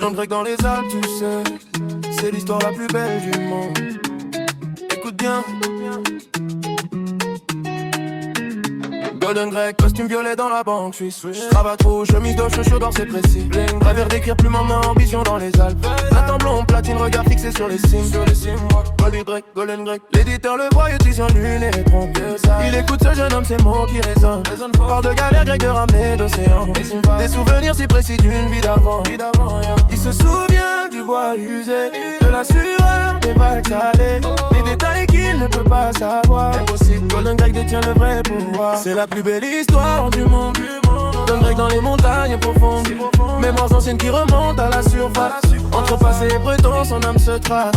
Golden Grec dans les Alpes, tu sais, c'est l'histoire la plus belle du monde. Écoute bien. Golden Grec, costume violet dans la banque suisse. Cravate rouge, chemise de chaussures d'or, c'est précis. Gravure d'écrire plus maman, ambition dans les Alpes. Attends blond, platine, regard fixé sur les cimes. Golden Grec, l'éditeur le voit, utilise lune et trompe. Il écoute ce jeune homme, ces mots qui résonnent. Parle de galère grecque, de ramener d'océan. Des souvenirs si précis d'une vie d'avant. Il se souvient du bois usé, de la sueur, des vagues salées. Des détails qu'il ne peut pas savoir. Impossible, Golden Grec détient le vrai pouvoir. C'est la plus belle histoire du monde. Golden Grec dans les montagnes profondes. Mémoires anciennes qui remontent à la surface. Entre passé et présent, son âme se trace.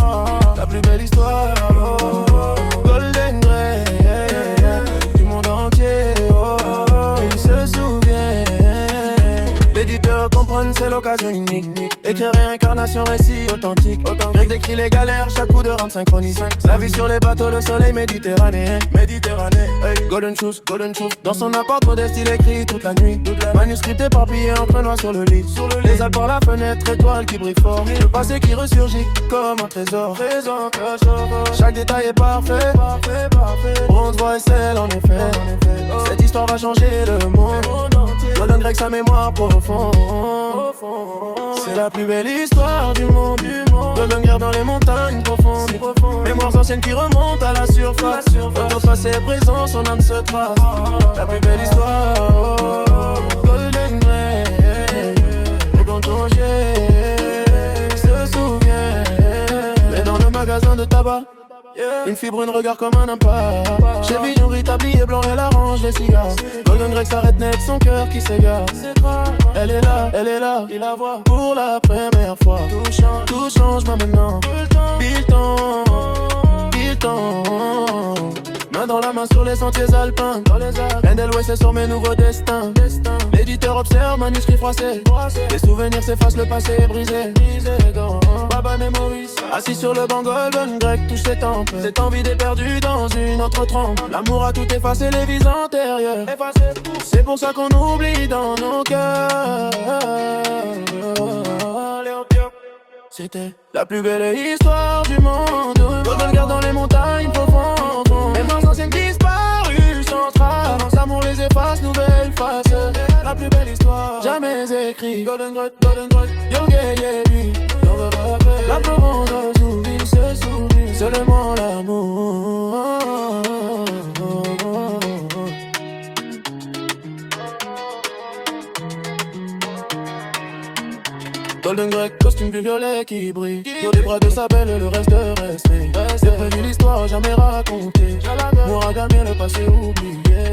La plus belle histoire, oh, Golden Grec, du monde entier, oh, il se souvient. L'éditeur comprenne, c'est l'occasion unique. Écrire réincarnation, récit authentique. Grec décrit les galères, chaque coup de rame synchronisé. La vie sur les bateaux, le soleil méditerranéen. Hey. Golden shoes, dans son appart modeste, il écrit toute la nuit. Manuscrit éparpillé entre noix sur le lit. Les Alpes par la fenêtre, étoile qui brille fort. Le passé qui ressurgit comme un trésor. Chaque détail est parfait. Bronze, voix et sel en effet. Cette histoire va changer le monde. Golden Grec, sa mémoire profonde. C'est la plus belle histoire du monde. Golden Grec dans les montagnes profondes. Mémoires anciennes qui remontent à la surface. Entre passé et présent, son âme se trace. La plus belle histoire, oh, Golden Grec. Et quand on se souvient. Mais dans le magasin de tabac, une fibre, un regard comme un impact. Chez Vignouri, tablier blanc, elle arrange les cigares. Golden Grec s'arrête net, son cœur qui s'égare. Elle est là, il la voit pour la première fois. Tout change maintenant. Bilton. Main dans la main sur les sentiers alpins. Endel West est sur mes nouveaux destins. L'éditeur observe, manuscrit froissé. Les souvenirs s'effacent, le passé est brisé. Baba Memories. Assis sur le banc, Golden Grec touche ses tempes. Cette envie est perdue dans une autre trompe. L'amour a tout effacé, les vies antérieures. C'est pour ça qu'on oublie dans nos cœurs. C'était la plus belle histoire du monde. Golden Grec dans les montagnes profondes. Mémoires anciennes disparues sans trace. L'amour les efface, nouvelle face. La plus belle histoire jamais écrite. Golden Grec, lui. La Provence s'oublie, se souvient. Seulement l'amour. Golden Grec, costume du violet qui brille. Sur les bras de sa belle, le reste de respect. C'est prévu l'histoire jamais racontée. Mouraga bien le passé oublié.